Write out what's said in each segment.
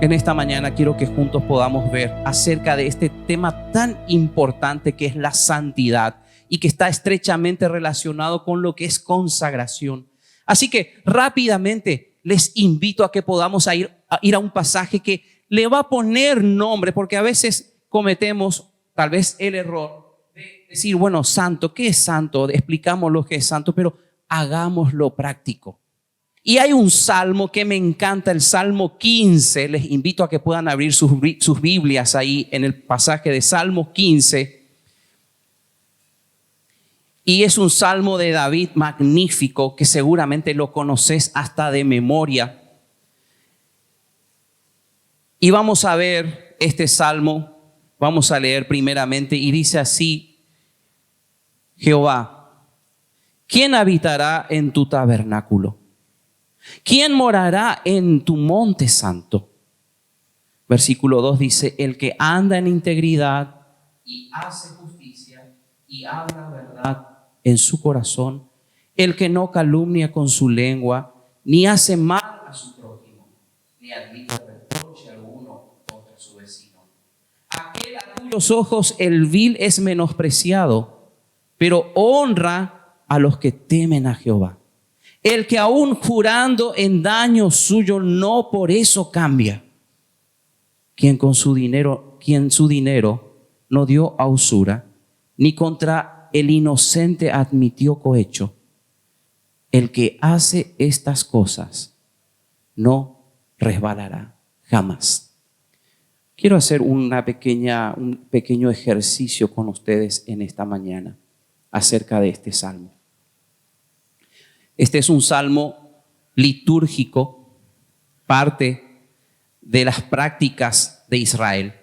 En esta mañana quiero que juntos podamos ver acerca de este tema tan importante que es la santidad y que está estrechamente relacionado con lo que es consagración. Así que rápidamente les invito a que podamos ir a un pasaje que le va a poner nombre, porque a veces cometemos tal vez el error de decir, bueno, santo, ¿qué es santo? Explicamos lo que es santo, pero hagámoslo práctico. Y hay un salmo que me encanta, el Salmo 15. Les invito a que puedan abrir sus Biblias ahí en el pasaje de Salmo 15. Y es un salmo de David magnífico que seguramente lo conoces hasta de memoria. Y vamos a ver este salmo, vamos a leer primeramente y dice así: Jehová, ¿quién habitará en tu tabernáculo? ¿Quién morará en tu monte santo? Versículo 2 dice: el que anda en integridad y hace justicia y habla verdad en su corazón, el que no calumnia con su lengua, ni hace mal a su prójimo, ni admite reproche alguno contra su vecino. Aquel a cuyos ojos el vil es menospreciado, pero honra a los que temen a Jehová. El que aún jurando en daño suyo no por eso cambia. Quien su dinero no dio a usura, ni contra el inocente admitió cohecho. El que hace estas cosas no resbalará jamás. Quiero hacer un pequeño ejercicio con ustedes en esta mañana acerca de este salmo. Este es un salmo litúrgico, parte de las prácticas de Israel.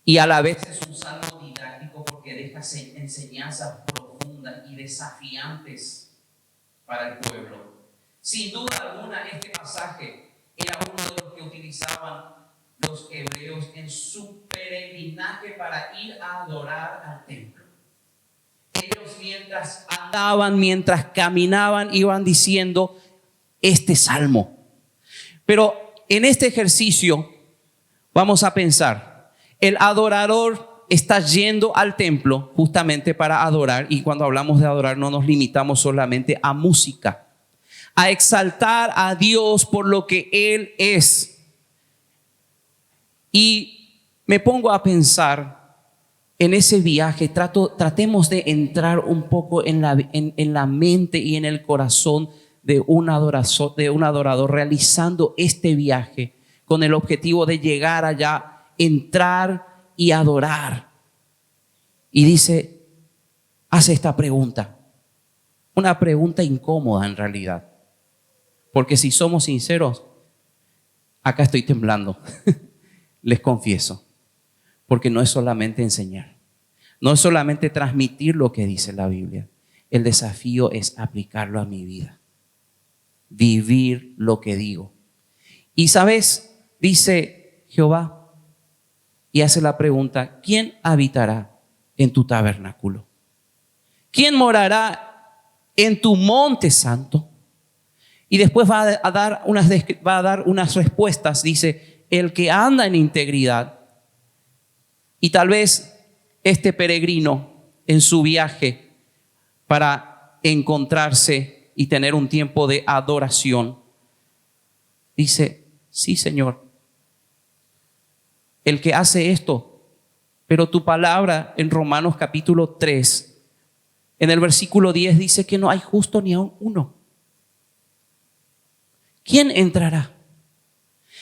Y a la vez es un salmo didáctico porque deja enseñanzas profundas y desafiantes para el pueblo. Sin duda alguna, este pasaje era uno de los que utilizaban los hebreos en su peregrinaje para ir a adorar al templo. Ellos mientras andaban, mientras caminaban, iban diciendo este salmo. Pero en este ejercicio vamos a pensar, el adorador está yendo al templo justamente para adorar, y cuando hablamos de adorar no nos limitamos solamente a música, a exaltar a Dios por lo que Él es. Y me pongo a pensar en ese viaje, tratemos de entrar un poco en la mente y en el corazón de un adorador realizando este viaje con el objetivo de llegar allá, entrar y adorar. Y dice, hace esta pregunta, una pregunta incómoda en realidad, porque si somos sinceros, acá estoy temblando, les confieso. Porque no es solamente enseñar, no es solamente transmitir lo que dice la Biblia. El desafío es aplicarlo a mi vida, vivir lo que digo. Y sabes, dice Jehová, y hace la pregunta: ¿quién habitará en tu tabernáculo? ¿Quién morará en tu monte santo? Y después va a dar unas respuestas. Dice: el que anda en integridad. Y tal vez este peregrino en su viaje para encontrarse y tener un tiempo de adoración, dice: sí, Señor, el que hace esto. Pero tu palabra en Romanos capítulo 3, en el versículo 10 dice que no hay justo ni aun uno. ¿Quién entrará?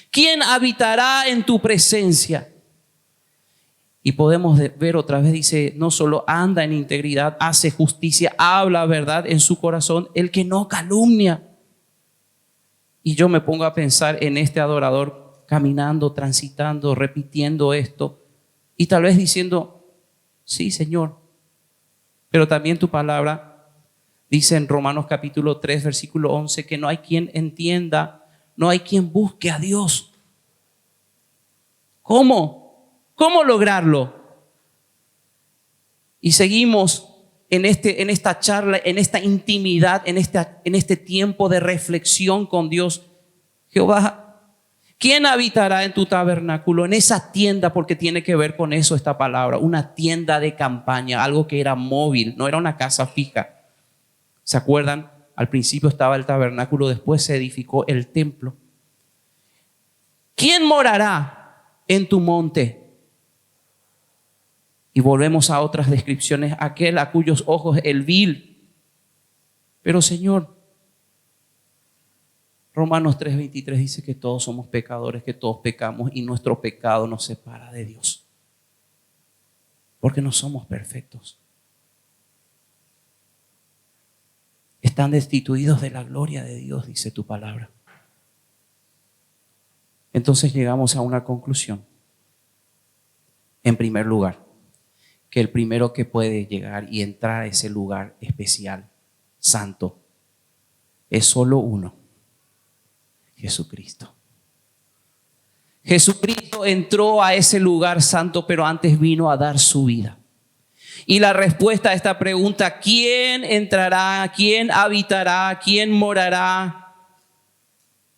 ¿Quién habitará en tu presencia? Y podemos ver otra vez, dice, no solo anda en integridad, hace justicia, habla verdad en su corazón, el que no calumnia. Y yo me pongo a pensar en este adorador caminando, transitando, repitiendo esto y tal vez diciendo: sí, Señor. Pero también tu palabra dice en Romanos capítulo 3, versículo 11, que no hay quien entienda, no hay quien busque a Dios. ¿Cómo? ¿Cómo lograrlo? Y seguimos en esta charla, en esta intimidad, en este tiempo de reflexión con Dios. Jehová, ¿Quién habitará en tu tabernáculo? En esa tienda, porque tiene que ver con eso esta palabra, una tienda de campaña, algo que era móvil, no era una casa fija. ¿Se acuerdan? Al principio estaba el tabernáculo, después se edificó el templo. ¿Quién morará en tu monte? Y volvemos a otras descripciones, aquel a cuyos ojos el vil. Pero Señor, Romanos 3:23 dice que todos somos pecadores, que todos pecamos y nuestro pecado nos separa de Dios. Porque no somos perfectos. Están destituidos de la gloria de Dios, dice tu palabra. Entonces llegamos a una conclusión. En primer lugar, que el primero que puede llegar y entrar a ese lugar especial, santo, es solo uno: Jesucristo. Jesucristo entró a ese lugar santo, pero antes vino a dar su vida. Y la respuesta a esta pregunta, ¿quién entrará? ¿Quién habitará? ¿Quién morará?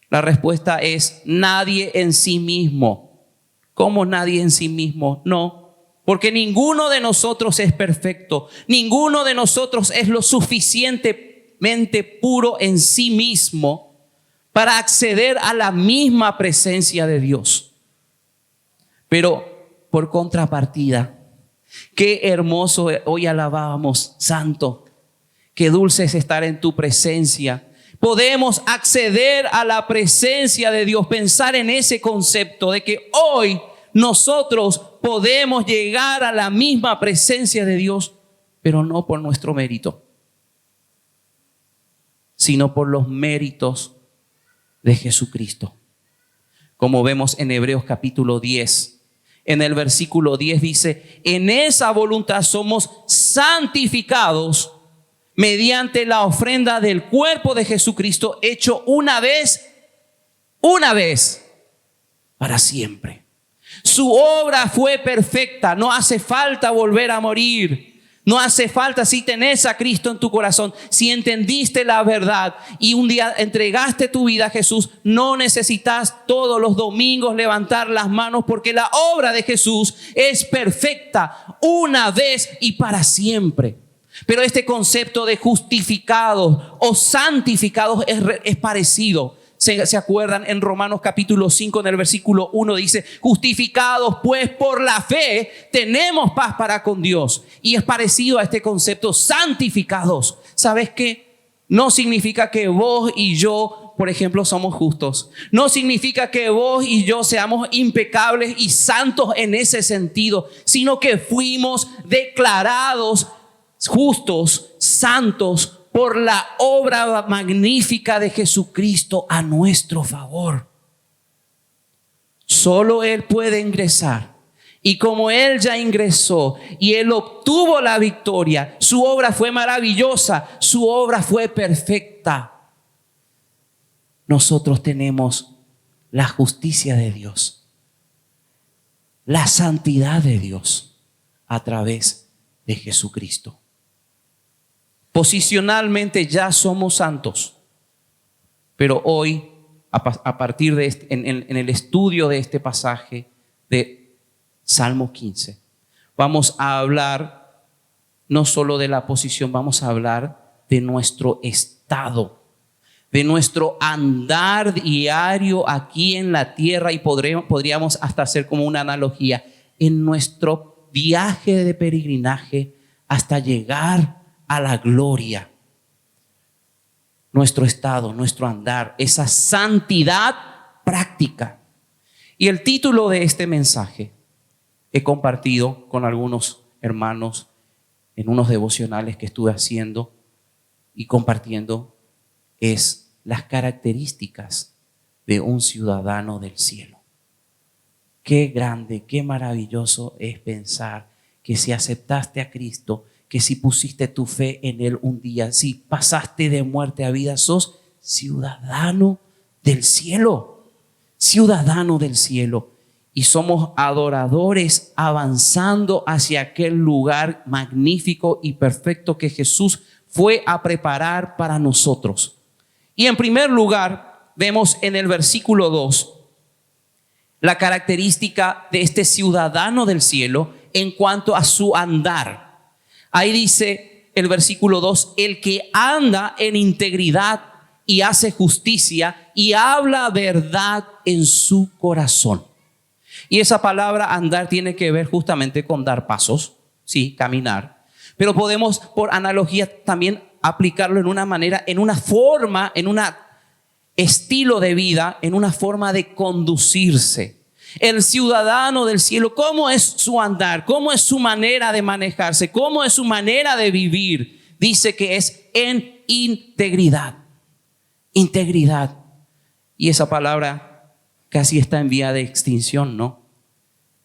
La respuesta es nadie en sí mismo. ¿Cómo nadie en sí mismo? No, porque ninguno de nosotros es perfecto. Ninguno de nosotros es lo suficientemente puro en sí mismo para acceder a la misma presencia de Dios. Pero por contrapartida, qué hermoso, hoy alabábamos, santo, qué dulce es estar en tu presencia. Podemos acceder a la presencia de Dios, pensar en ese concepto de que hoy nosotros podemos llegar a la misma presencia de Dios, pero no por nuestro mérito, sino por los méritos de Jesucristo. Como vemos en Hebreos capítulo 10, en el versículo 10 dice: en esa voluntad somos santificados mediante la ofrenda del cuerpo de Jesucristo, hecho una vez, para siempre. Su obra fue perfecta, no hace falta volver a morir. No hace falta, si tenés a Cristo en tu corazón, si entendiste la verdad y un día entregaste tu vida a Jesús, no necesitas todos los domingos levantar las manos, porque la obra de Jesús es perfecta una vez y para siempre. Pero este concepto de justificados o santificados es parecido. ¿Se acuerdan? En Romanos capítulo 5, en el versículo 1 dice: justificados pues por la fe tenemos paz para con Dios. Y es parecido a este concepto, santificados. ¿Sabes qué? No significa que vos y yo, por ejemplo, somos justos. No significa que vos y yo seamos impecables y santos en ese sentido, sino que fuimos declarados justos, santos, por la obra magnífica de Jesucristo a nuestro favor. Solo Él puede ingresar. Y como Él ya ingresó y Él obtuvo la victoria, su obra fue maravillosa, su obra fue perfecta. Nosotros tenemos la justicia de Dios, la santidad de Dios a través de Jesucristo. Posicionalmente ya somos santos, pero hoy, a partir de en el estudio de este pasaje de Salmo 15, vamos a hablar no solo de la posición, vamos a hablar de nuestro estado, de nuestro andar diario aquí en la tierra, y podríamos hasta hacer como una analogía, en nuestro viaje de peregrinaje hasta llegar a la gloria. Nuestro estado, nuestro andar, esa santidad práctica. Y el título de este mensaje he compartido con algunos hermanos en unos devocionales que estuve haciendo y compartiendo, es las características de un ciudadano del cielo. Qué grande, qué maravilloso es pensar que si aceptaste a Cristo, que si pusiste tu fe en Él un día, si pasaste de muerte a vida, sos ciudadano del cielo, ciudadano del cielo. Y somos adoradores avanzando hacia aquel lugar magnífico y perfecto que Jesús fue a preparar para nosotros. Y en primer lugar, vemos en el versículo 2 la característica de este ciudadano del cielo en cuanto a su andar. Ahí dice el versículo 2, el que anda en integridad y hace justicia y habla verdad en su corazón. Y esa palabra andar tiene que ver justamente con dar pasos, sí, caminar. Pero podemos por analogía también aplicarlo en una manera, en una forma, en un estilo de vida, en una forma de conducirse. El ciudadano del cielo, ¿cómo es su andar? ¿Cómo es su manera de manejarse? ¿Cómo es su manera de vivir? Dice que es en integridad. Integridad. Y esa palabra casi está en vía de extinción, ¿no?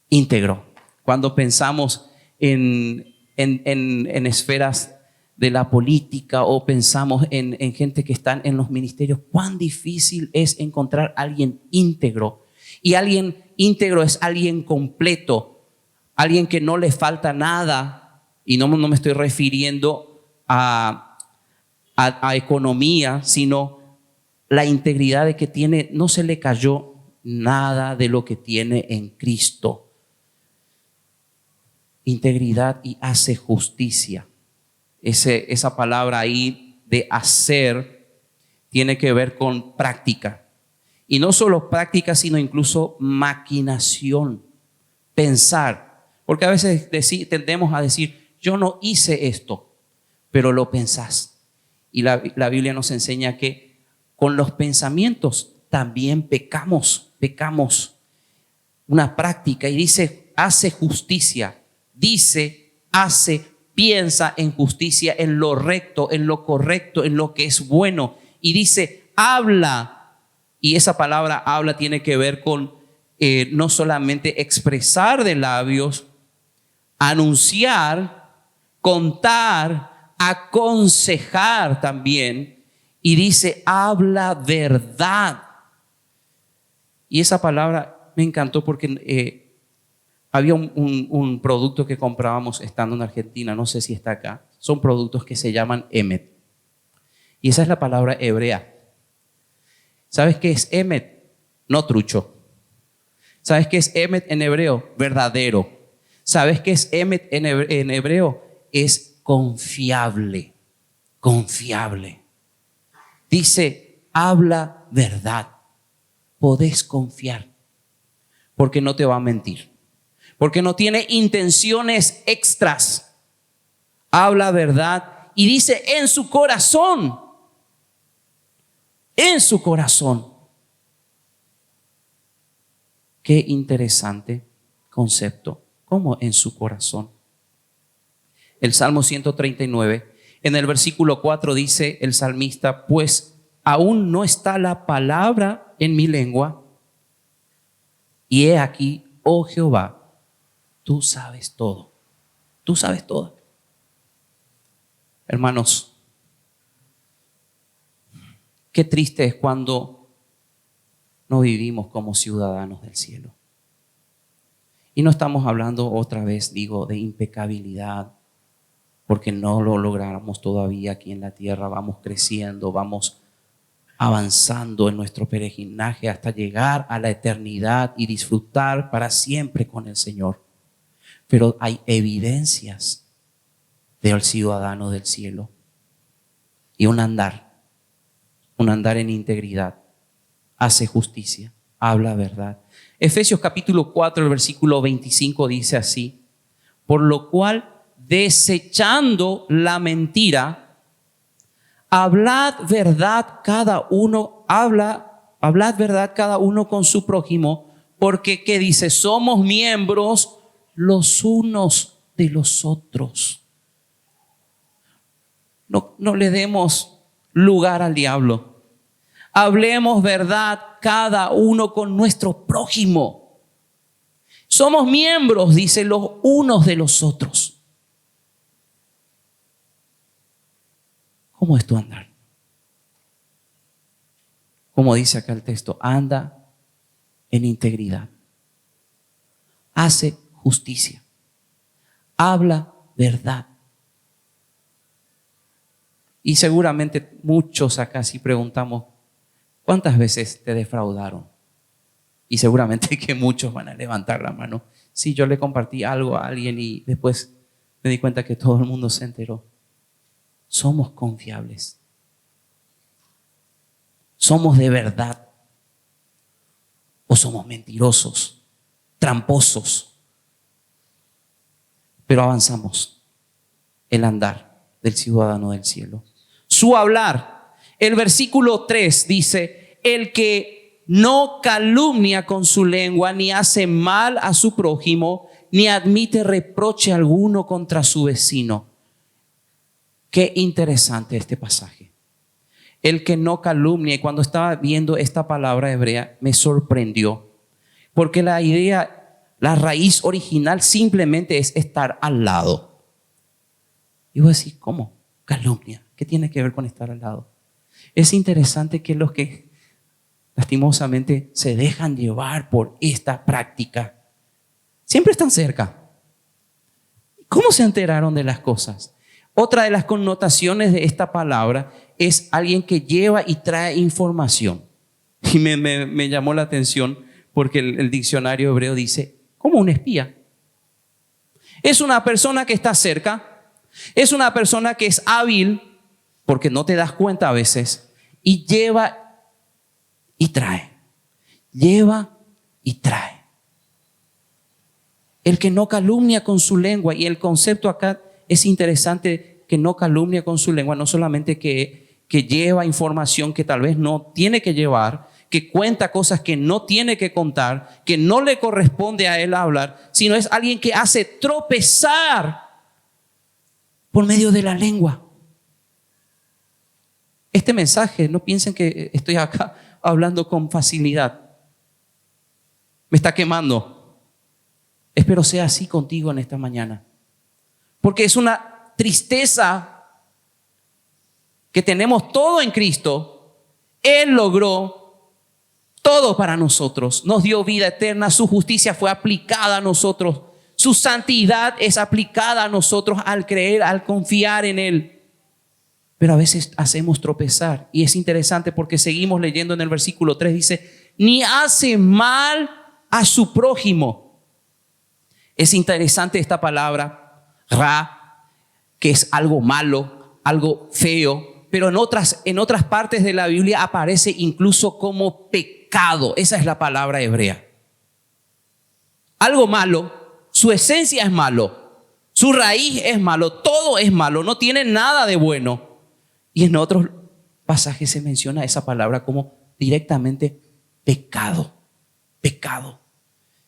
Íntegro. Cuando pensamos en esferas de la política o pensamos en gente que están en los ministerios, cuán difícil es encontrar a alguien íntegro. Y alguien íntegro es alguien completo, alguien que no le falta nada. Y no me estoy refiriendo a economía, sino la integridad de que tiene, no se le cayó nada de lo que tiene en Cristo. Integridad y hace justicia. Esa palabra ahí de hacer tiene que ver con práctica. Y no solo práctica, sino incluso maquinación, pensar. Porque a veces tendemos a decir, yo no hice esto, pero lo pensás. Y la Biblia nos enseña que con los pensamientos también pecamos. Una práctica, y dice, hace justicia. Dice, hace, piensa en justicia, en lo recto, en lo correcto, en lo que es bueno. Y dice, habla. Y esa palabra habla tiene que ver con no solamente expresar de labios, anunciar, contar, aconsejar también. Y dice, habla verdad. Y esa palabra me encantó porque había un producto que comprábamos estando en Argentina, no sé si está acá. Son productos que se llaman Emet. Y esa es la palabra hebrea. ¿Sabes qué es Emet? No trucho. ¿Sabes qué es Emet en hebreo? Verdadero. ¿Sabes qué es Emet en hebreo? Es confiable. Confiable. Dice, habla verdad. Podés confiar. Porque no te va a mentir. Porque no tiene intenciones extras. Habla verdad. Y dice, en su corazón. En su corazón. Qué interesante concepto. ¿Cómo en su corazón? El Salmo 139, en el versículo 4 dice el salmista, pues aún no está la palabra en mi lengua, y he aquí, oh Jehová, tú sabes todo. Tú sabes todo. Hermanos, qué triste es cuando no vivimos como ciudadanos del cielo. Y no estamos hablando otra vez, digo, de impecabilidad, porque no lo logramos todavía aquí en la tierra. Vamos creciendo, vamos avanzando en nuestro peregrinaje hasta llegar a la eternidad y disfrutar para siempre con el Señor. Pero hay evidencias del ciudadano del cielo y un andar en integridad, hace justicia, habla verdad. Efesios capítulo 4, el versículo 25 dice así, por lo cual, desechando la mentira, hablad verdad cada uno con su prójimo, porque ¿qué dice? Somos miembros los unos de los otros. No le demos lugar al diablo. Hablemos verdad cada uno con nuestro prójimo. Somos miembros, dice, los unos de los otros. ¿Cómo es tu andar? Como dice acá el texto, anda en integridad. Hace justicia. Habla verdad. Y seguramente muchos acá si preguntamos, ¿cuántas veces te defraudaron? Y seguramente que muchos van a levantar la mano. Sí, yo le compartí algo a alguien y después me di cuenta que todo el mundo se enteró. Somos confiables. ¿Somos de verdad? ¿O somos mentirosos, tramposos? Pero avanzamos el andar del ciudadano del cielo. Su hablar. El versículo 3 dice, el que no calumnia con su lengua, ni hace mal a su prójimo, ni admite reproche alguno contra su vecino. Qué interesante este pasaje. El que no calumnia, y cuando estaba viendo esta palabra hebrea, me sorprendió. Porque la idea, la raíz original simplemente es estar al lado. Y vos decís, ¿cómo? Calumnia. ¿Qué tiene que ver con estar al lado? Es interesante que los que lastimosamente se dejan llevar por esta práctica siempre están cerca. ¿Cómo se enteraron de las cosas? Otra de las connotaciones de esta palabra es alguien que lleva y trae información. Y me llamó la atención porque el diccionario hebreo dice, como un espía. Es una persona que está cerca, es una persona que es hábil, porque no te das cuenta a veces, y lleva y trae. Lleva y trae. El que no calumnia con su lengua, y el concepto acá es interesante, que no calumnia con su lengua, no solamente que lleva información que tal vez no tiene que llevar, que cuenta cosas que no tiene que contar, que no le corresponde a él hablar, sino es alguien que hace tropezar por medio de la lengua. Este mensaje, no piensen que estoy acá hablando con facilidad. Me está quemando. Espero sea así contigo en esta mañana. Porque es una tristeza que tenemos todo en Cristo. Él logró todo para nosotros. Nos dio vida eterna. Su justicia fue aplicada a nosotros. Su santidad es aplicada a nosotros al creer, al confiar en Él. Pero a veces hacemos tropezar. Y es interesante porque seguimos leyendo en el versículo 3. Dice, ni hace mal a su prójimo. Es interesante esta palabra, ra, que es algo malo, algo feo. Pero en otras partes de la Biblia aparece incluso como pecado. Esa es la palabra hebrea. Algo malo, su esencia es malo, su raíz es malo, todo es malo, no tiene nada de bueno. Y en otros pasajes se menciona esa palabra como directamente pecado. Pecado.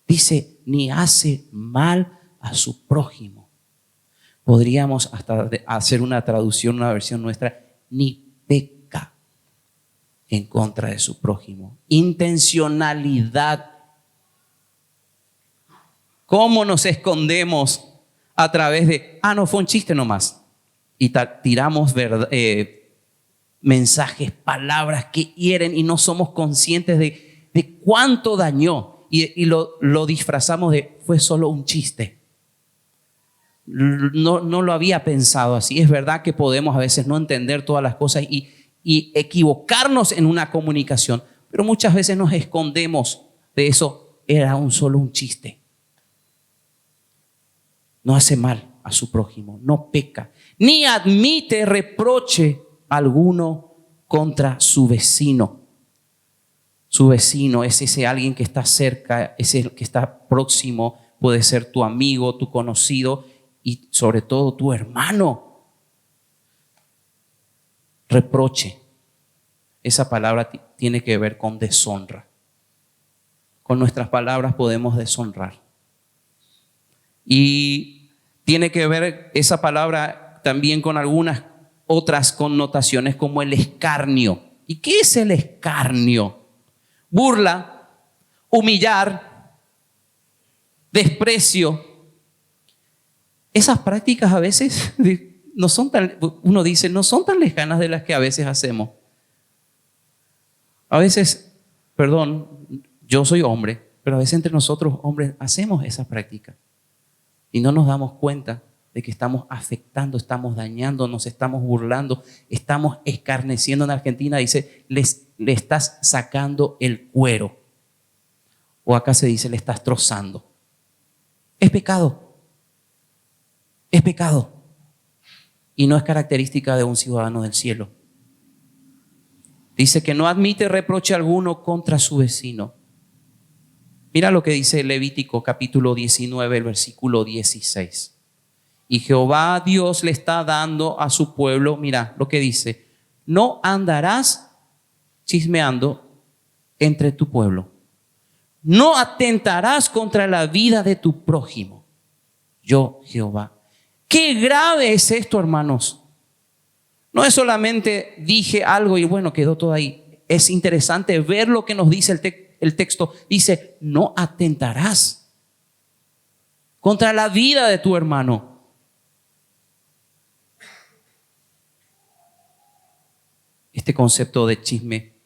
Dice, ni hace mal a su prójimo. Podríamos hasta hacer una traducción, una versión nuestra, ni peca en contra de su prójimo. Intencionalidad. ¿Cómo nos escondemos a través de, no fue un chiste nomás? Y tiramos mensajes, palabras que hieren y no somos conscientes de cuánto dañó. Y lo disfrazamos de, fue solo un chiste. No lo había pensado así. Es verdad que podemos a veces no entender todas las cosas y equivocarnos en una comunicación, pero muchas veces nos escondemos de eso. Era solo un chiste. No hace mal a su prójimo, no peca, ni admite reproche alguno contra su vecino. Su vecino es ese alguien que está cerca, es el que está próximo, puede ser tu amigo, tu conocido y sobre todo tu hermano. Reproche, esa palabra tiene que ver con deshonra. Con nuestras palabras podemos deshonrar. Y tiene que ver esa palabra también con algunas otras connotaciones como el escarnio. ¿Y qué es el escarnio? Burla, humillar, desprecio. Esas prácticas a veces no son tan, uno dice, no son tan lejanas de las que a veces hacemos. A veces, perdón, yo soy hombre, pero a veces entre nosotros hombres hacemos esa práctica. Y no nos damos cuenta de que estamos afectando, estamos dañando, nos estamos burlando, estamos escarneciendo. En Argentina dice, le estás sacando el cuero. O acá se dice, le estás trozando. Es pecado. Es pecado. Y no es característica de un ciudadano del cielo. Dice que no admite reproche alguno contra su vecino. Mira lo que dice Levítico capítulo 19, el versículo 16. Y Jehová Dios le está dando a su pueblo, mira lo que dice, no andarás chismeando entre tu pueblo. No atentarás contra la vida de tu prójimo. Yo, Jehová. Qué grave es esto, hermanos. No es solamente dije algo y bueno, quedó todo ahí. Es interesante ver lo que nos dice el texto. Dice, no atentarás contra la vida de tu hermano. Este concepto de chisme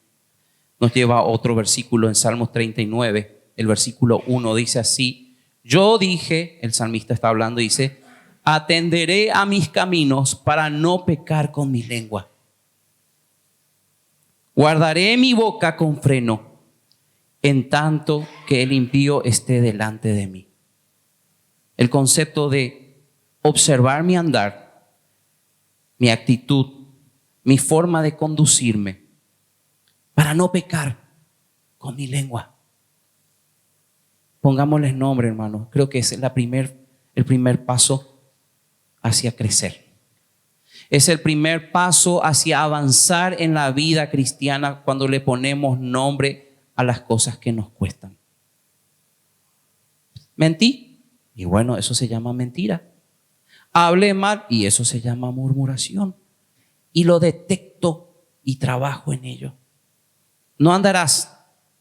nos lleva a otro versículo en Salmos 39, el versículo 1 dice así, yo dije, el salmista está hablando, dice, atenderé a mis caminos para no pecar con mi lengua. Guardaré mi boca con freno, en tanto que el impío esté delante de mí. El concepto de observar mi andar, mi actitud, mi forma de conducirme, para no pecar con mi lengua. Pongámosles nombre, hermano. Creo que es el primer paso hacia crecer. Es el primer paso hacia avanzar en la vida cristiana cuando le ponemos nombre a las cosas que nos cuestan. Mentí, y bueno, eso se llama mentira. Hablé mal, y eso se llama murmuración. Y lo detecto y trabajo en ello. No andarás.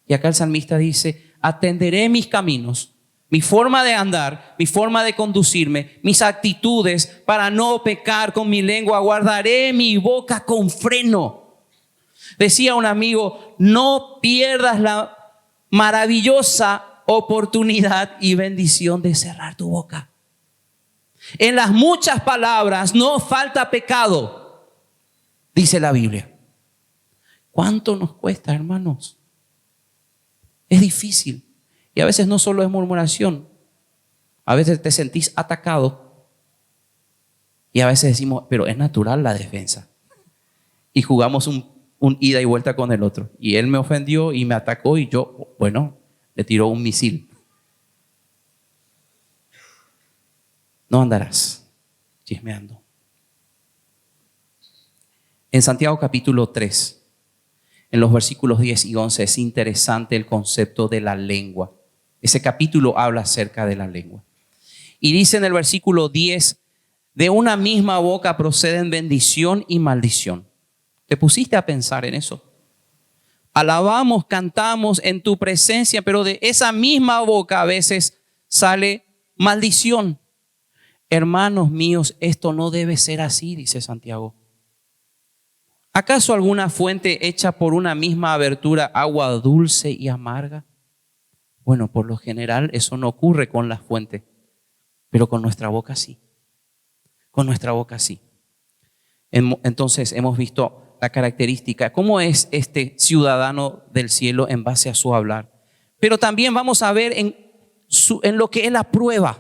Y acá el salmista dice, atenderé mis caminos, mi forma de andar, mi forma de conducirme, mis actitudes para no pecar con mi lengua. Guardaré mi boca con freno. Decía un amigo, no pierdas la maravillosa oportunidad y bendición de cerrar tu boca. En las muchas palabras no falta pecado, dice la Biblia. ¿Cuánto nos cuesta, hermanos? Es difícil. Y a veces no solo es murmuración. A veces te sentís atacado. Y a veces decimos, pero es natural la defensa. Y jugamos un ida y vuelta con el otro. Y él me ofendió y me atacó y yo, bueno, le tiró un misil. No andarás chismeando. En Santiago capítulo 3. En los versículos 10 y 11 es interesante el concepto de la lengua. Ese capítulo habla acerca de la lengua. Y dice en el versículo 10, de una misma boca proceden bendición y maldición. ¿Te pusiste a pensar en eso? Alabamos, cantamos en tu presencia, pero de esa misma boca a veces sale maldición. Hermanos míos, esto no debe ser así, dice Santiago. ¿Acaso alguna fuente hecha por una misma abertura agua dulce y amarga? Bueno, por lo general eso no ocurre con las fuentes, pero con nuestra boca sí. Con nuestra boca sí. Entonces hemos visto la característica, cómo es este ciudadano del cielo en base a su hablar. Pero también vamos a ver en lo que es la prueba.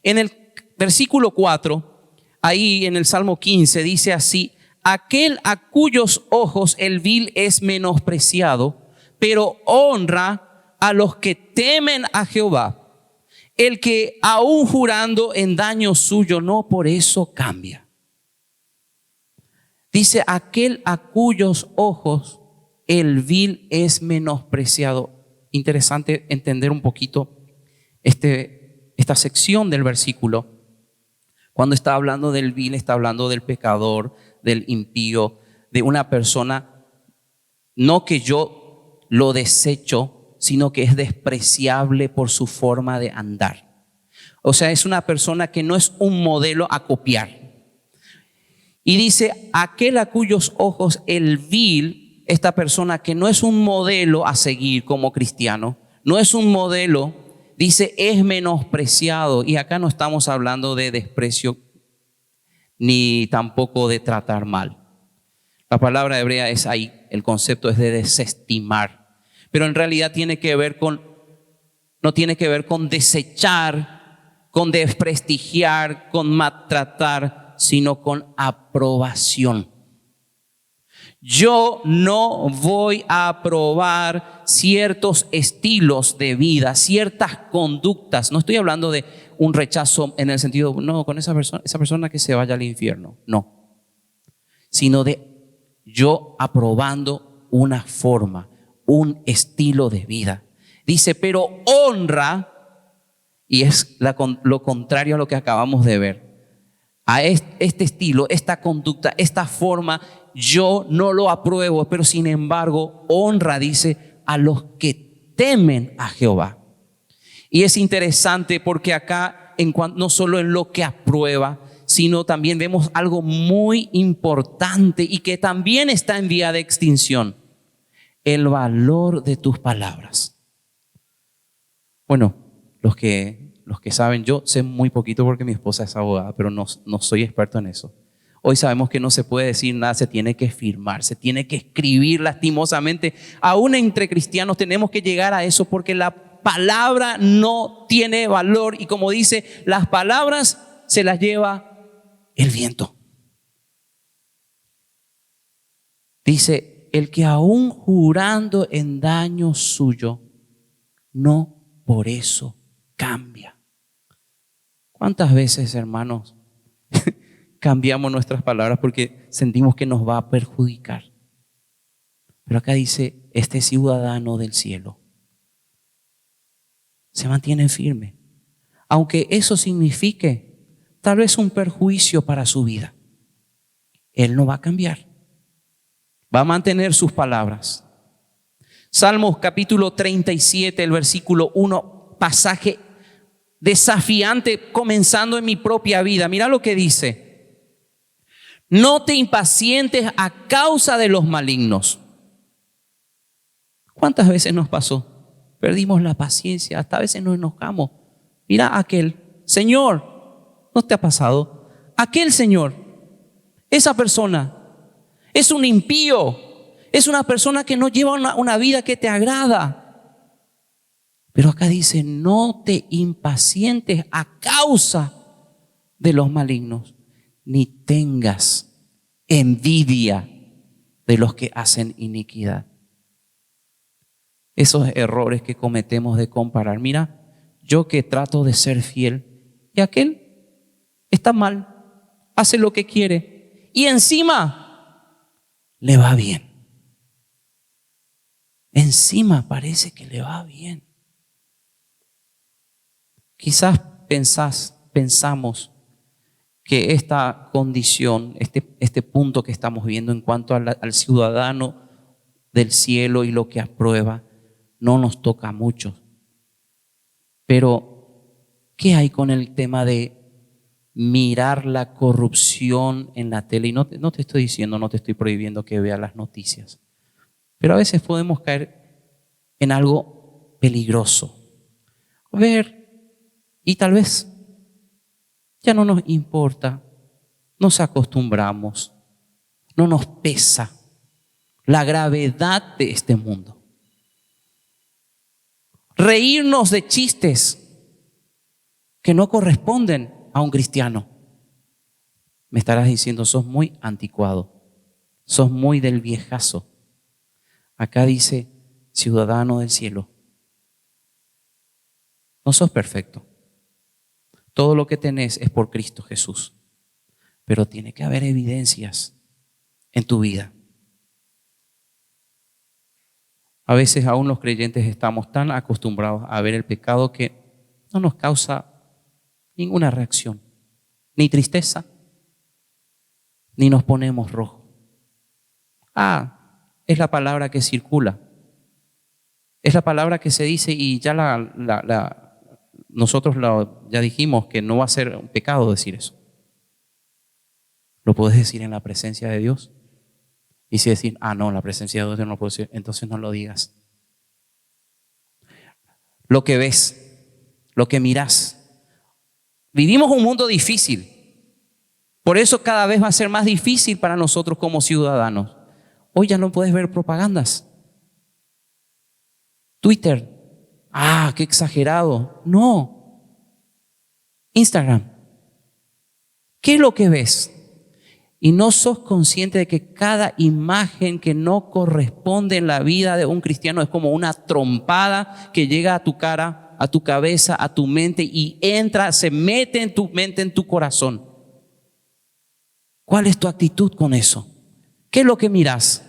En el versículo 4, ahí en el Salmo 15 dice así, aquel a cuyos ojos el vil es menospreciado, pero honra a los que temen a Jehová. El que aún jurando en daño suyo, no por eso cambia. Dice, aquel a cuyos ojos el vil es menospreciado. Interesante entender un poquito esta sección del versículo. Cuando está hablando del vil, está hablando del pecador, del impío, de una persona, no que yo lo desecho, sino que es despreciable por su forma de andar. O sea, es una persona que no es un modelo a copiar. Y dice, aquel a cuyos ojos el vil, esta persona que no es un modelo a seguir como cristiano, no es un modelo, dice, es menospreciado. Y acá no estamos hablando de desprecio ni tampoco de tratar mal. La palabra hebrea es ahí, el concepto es de desestimar. Pero en realidad tiene que ver con no tiene que ver con desechar, con desprestigiar, con maltratar, sino con aprobación. Yo no voy a aprobar ciertos estilos de vida, ciertas conductas. No estoy hablando de un rechazo en el sentido, no, con esa persona que se vaya al infierno. No, sino de yo aprobando una forma, un estilo de vida. Dice, pero honra, y es lo contrario a lo que acabamos de ver. A este estilo, esta conducta, esta forma, yo no lo apruebo, pero sin embargo, honra, dice, a los que temen a Jehová. Y es interesante porque acá, no solo en lo que aprueba, sino también vemos algo muy importante y que también está en vía de extinción: el valor de tus palabras. Bueno, los que saben, yo sé muy poquito porque mi esposa es abogada, pero no soy experto en eso. Hoy sabemos que no se puede decir nada, se tiene que firmar, se tiene que escribir lastimosamente. Aún entre cristianos tenemos que llegar a eso porque la palabra no tiene valor y, como dice, las palabras se las lleva el viento. Dice, el que aún jurando en daño suyo, no por eso cambia. ¿Cuántas veces, hermanos, cambiamos nuestras palabras porque sentimos que nos va a perjudicar? Pero acá dice, este ciudadano del cielo se mantiene firme, aunque eso signifique tal vez un perjuicio para su vida. Él no va a cambiar, va a mantener sus palabras. Salmos capítulo 37, el versículo 1, pasaje desafiante comenzando en mi propia vida. Mira lo que dice: no te impacientes a causa de los malignos. ¿Cuántas veces nos pasó? Perdimos la paciencia, hasta a veces nos enojamos. Mira aquel, Señor, ¿no te ha pasado? Aquel Señor, esa persona es un impío, es una persona que no lleva una vida que te agrada. Pero acá dice, no te impacientes a causa de los malignos, ni tengas envidia de los que hacen iniquidad. Esos errores que cometemos de comparar. Mira, yo que trato de ser fiel y aquel está mal, hace lo que quiere y encima le va bien. Encima parece que le va bien. Quizás pensamos que esta condición, este punto que estamos viendo en cuanto al ciudadano del cielo y lo que aprueba, no nos toca mucho. Pero, ¿qué hay con el tema de mirar la corrupción en la tele? Y no te estoy diciendo, no te estoy prohibiendo que veas las noticias, pero a veces podemos caer en algo peligroso. Ver, y tal vez ya no nos importa, nos acostumbramos, no nos pesa la gravedad de este mundo. Reírnos de chistes que no corresponden a un cristiano. Me estarás diciendo, sos muy anticuado, sos muy del viejazo. Acá dice, ciudadano del cielo, no sos perfecto. Todo lo que tenés es por Cristo Jesús. Pero tiene que haber evidencias en tu vida. A veces aún los creyentes estamos tan acostumbrados a ver el pecado que no nos causa ninguna reacción, ni tristeza, ni nos ponemos rojo. Es la palabra que circula. Es la palabra que se dice y ya nosotros ya dijimos que no va a ser un pecado decir eso. Lo puedes decir en la presencia de Dios. Y si decir, no, en la presencia de Dios no lo puedo decir, entonces no lo digas. Lo que ves, lo que miras. Vivimos un mundo difícil. Por eso cada vez va a ser más difícil para nosotros como ciudadanos. Hoy ya no puedes ver propagandas. Twitter, Ah, qué exagerado. No. Instagram. ¿Qué es lo que ves? Y no sos consciente de que cada imagen que no corresponde en la vida de un cristiano es como una trompada que llega a tu cara, a tu cabeza, a tu mente y entra, se mete en tu mente, en tu corazón. ¿Cuál es tu actitud con eso? ¿Qué es lo que miras?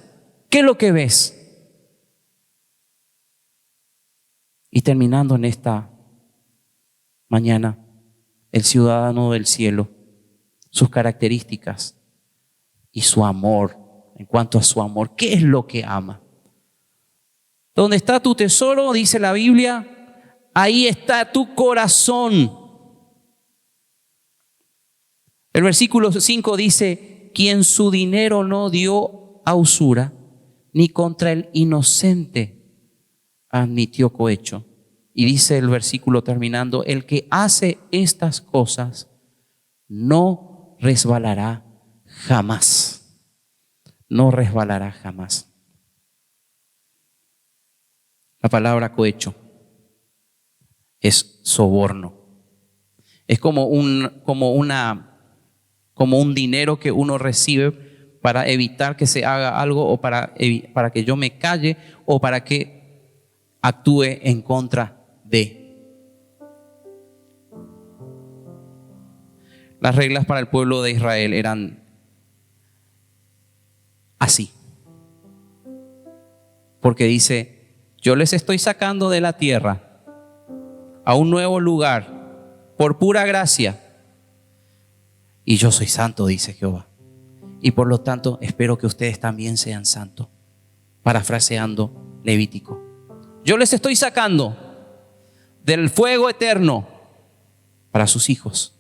¿Qué es lo que ves? Y terminando en esta mañana, el ciudadano del cielo, sus características y su amor. En cuanto a su amor, ¿qué es lo que ama? Donde está tu tesoro, dice la Biblia, ahí está tu corazón. El versículo 5 dice: quien su dinero no dio a usura, ni contra el inocente admitió cohecho. Y dice el versículo terminando: el que hace estas cosas no resbalará jamás. No resbalará jamás. La palabra cohecho es soborno. Es como un dinero que uno recibe para evitar que se haga algo o para que yo me calle o para que actúe en contra de. Las reglas para el pueblo de Israel eran así. Porque dice: yo les estoy sacando de la tierra a un nuevo lugar por pura gracia. Y yo soy santo, dice Jehová. Y por lo tanto espero que ustedes también sean santos. Parafraseando Levítico. Yo les estoy sacando del fuego eterno para sus hijos.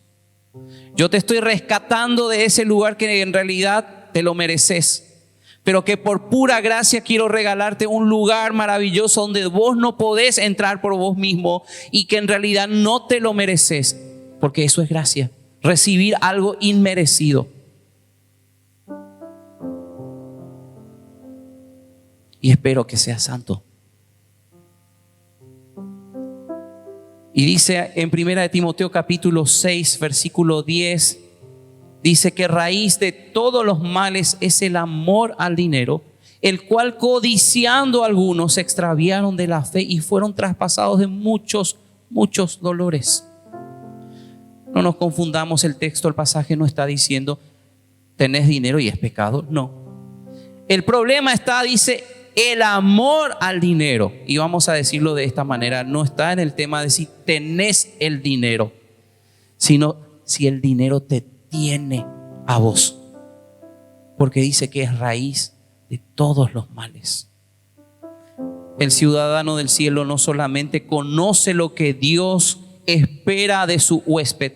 Yo te estoy rescatando de ese lugar que en realidad te lo mereces, pero que por pura gracia quiero regalarte un lugar maravilloso donde vos no podés entrar por vos mismo y que en realidad no te lo mereces, porque eso es gracia, recibir algo inmerecido. Y espero que seas santo. Y dice en 1 Timoteo capítulo 6 versículo 10, dice que raíz de todos los males es el amor al dinero, el cual codiciando algunos se extraviaron de la fe y fueron traspasados de muchos dolores. No nos confundamos, el texto, el pasaje no está diciendo tenés dinero y es pecado, no. El problema está, dice, el amor al dinero. Y vamos a decirlo de esta manera, no está en el tema de si tenés el dinero, sino si el dinero te tiene a vos. Porque dice que es raíz de todos los males. El ciudadano del cielo no solamente conoce lo que Dios espera de su huésped,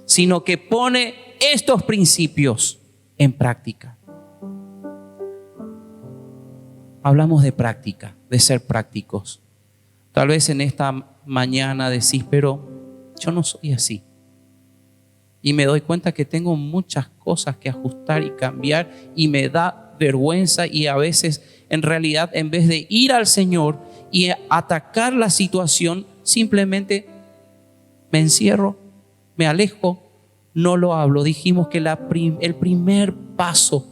sino que pone estos principios en práctica. Hablamos de práctica, de ser prácticos. Tal vez en esta mañana decís, pero yo no soy así. Y me doy cuenta que tengo muchas cosas que ajustar y cambiar y me da vergüenza, y a veces en realidad en vez de ir al Señor y atacar la situación, simplemente me encierro, me alejo, no lo hablo. Dijimos que el primer paso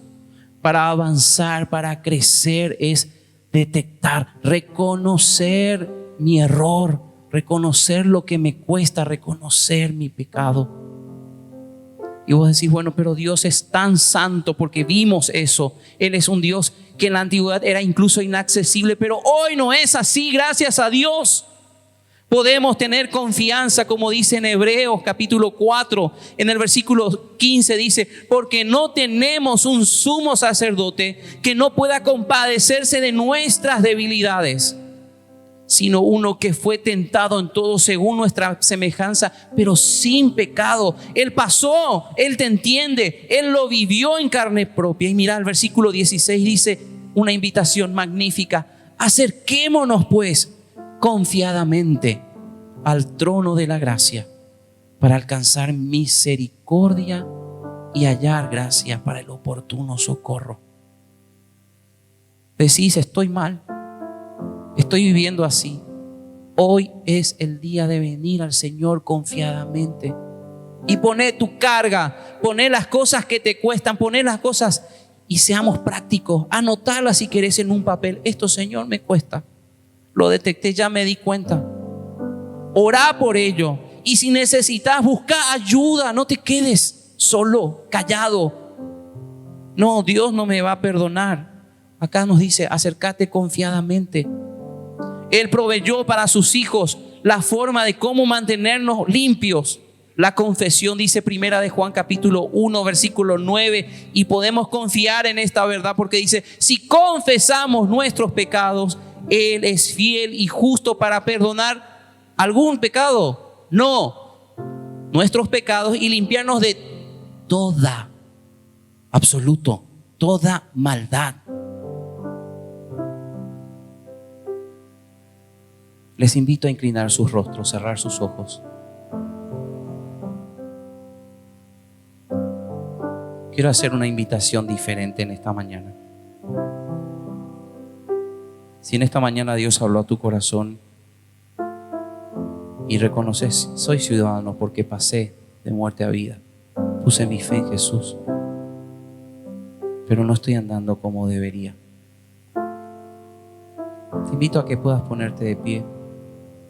para avanzar, para crecer, es detectar, reconocer mi error, reconocer lo que me cuesta, reconocer mi pecado. Y vos decís, bueno, pero Dios es tan santo, porque vimos eso. Él es un Dios que en la antigüedad era incluso inaccesible, pero hoy no es así, gracias a Dios. Podemos tener confianza, como dice en Hebreos capítulo 4, en el versículo 15 dice: porque no tenemos un sumo sacerdote que no pueda compadecerse de nuestras debilidades, sino uno que fue tentado en todo según nuestra semejanza, pero sin pecado. Él pasó, Él te entiende, Él lo vivió en carne propia. Y mira, el versículo 16 dice una invitación magnífica: acerquémonos pues confiadamente al trono de la gracia para alcanzar misericordia y hallar gracia para el oportuno socorro. Decís, estoy mal, estoy viviendo así, Hoy es el día de venir al Señor confiadamente y poner tu carga, poner las cosas que te cuestan, poner las cosas y seamos prácticos. Anotarlas si querés en un papel. Esto, Señor, me cuesta. Lo detecté, ya me di cuenta. Orá por ello. Y si necesitas, busca ayuda. No te quedes solo, callado. No, Dios no me va a perdonar. Acá nos dice, acércate confiadamente. Él proveyó para sus hijos la forma de cómo mantenernos limpios. La confesión, dice Primera de Juan capítulo 1 versículo 9, y podemos confiar en esta verdad porque dice, si confesamos nuestros pecados, Él es fiel y justo para perdonar algún pecado. No, nuestros pecados y limpiarnos de toda, absoluto, toda maldad. Les invito a inclinar sus rostros, cerrar sus ojos. Quiero hacer una invitación diferente en esta mañana. Si en esta mañana Dios habló a tu corazón y reconoces, soy ciudadano porque pasé de muerte a vida, puse mi fe en Jesús, pero no estoy andando como debería. Te invito a que puedas ponerte de pie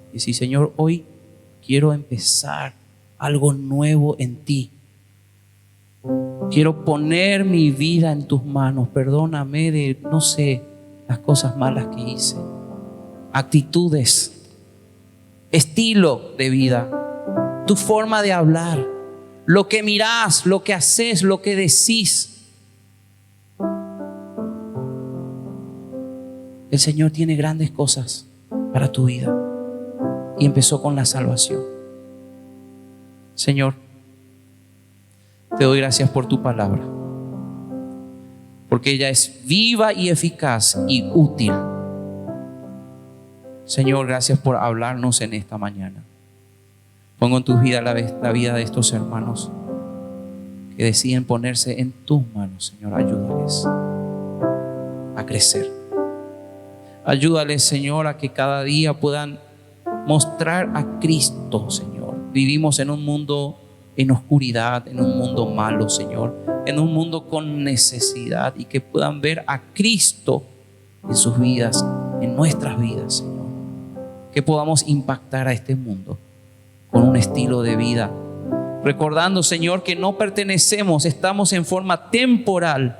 y decir, Señor, hoy quiero empezar algo nuevo en ti. Quiero poner mi vida en tus manos. Perdóname de, no sé, las cosas malas que hice, actitudes, estilo de vida, tu forma de hablar, lo que mirás, lo que haces, lo que decís. El Señor tiene grandes cosas para tu vida y empezó con la salvación. Señor, te doy gracias por tu palabra, porque ella es viva y eficaz y útil. Señor, gracias por hablarnos en esta mañana. Pongo en tu vida la vida de estos hermanos que deciden ponerse en tus manos. Señor, ayúdales a crecer. Ayúdales, Señor, a que cada día puedan mostrar a Cristo, Señor. Vivimos en un mundo en oscuridad, en un mundo malo, Señor, en un mundo con necesidad, y que puedan ver a Cristo en sus vidas, en nuestras vidas, Señor. Que podamos impactar a este mundo con un estilo de vida, recordando, Señor, que no pertenecemos, estamos en forma temporal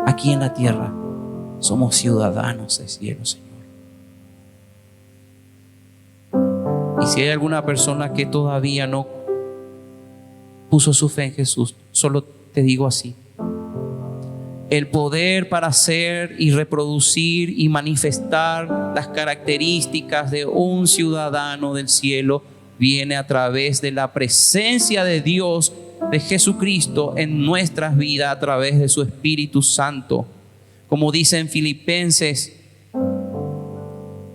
aquí en la tierra. Somos ciudadanos del cielo, Señor. Y si hay alguna persona que todavía no puso su fe en Jesús, solo te digo así: el poder para hacer y reproducir y manifestar las características de un ciudadano del cielo viene a través de la presencia de Dios, de Jesucristo en nuestras vidas, a través de su Espíritu Santo. Como dice en Filipenses,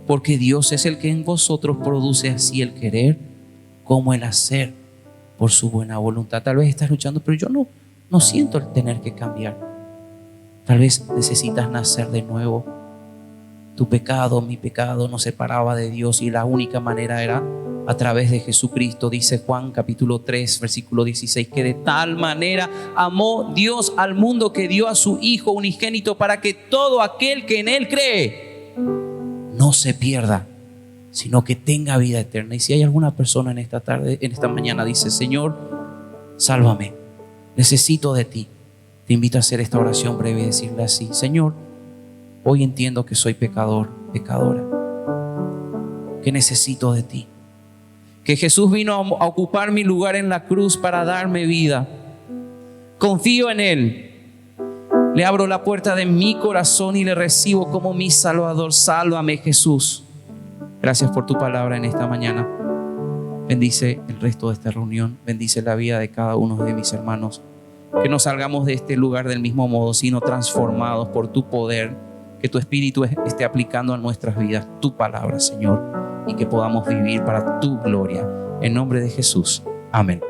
porque Dios es el que en vosotros produce así el querer como el hacer por su buena voluntad. Tal vez estás luchando, pero yo no siento el tener que cambiar. Tal vez necesitas nacer de nuevo. Tu pecado, mi pecado, nos separaba de Dios y la única manera era a través de Jesucristo. Dice Juan capítulo 3 versículo 16, que de tal manera amó Dios al mundo que dio a su Hijo unigénito, para que todo aquel que en Él cree no se pierda, sino que tenga vida eterna. Y si hay alguna persona en esta tarde, en esta mañana, dice: Señor, sálvame, necesito de ti, te invito a hacer esta oración breve y decirle así: Señor, hoy entiendo que soy pecador, pecadora, que necesito de ti, que Jesús vino a ocupar mi lugar en la cruz para darme vida. Confío en Él, le abro la puerta de mi corazón y le recibo como mi Salvador. Sálvame, Jesús. Gracias por tu palabra en esta mañana. Bendice el resto de esta reunión, bendice la vida de cada uno de mis hermanos. Que no salgamos de este lugar del mismo modo, sino transformados por tu poder. Que tu Espíritu esté aplicando a nuestras vidas tu palabra, Señor, y que podamos vivir para tu gloria. En nombre de Jesús. Amén.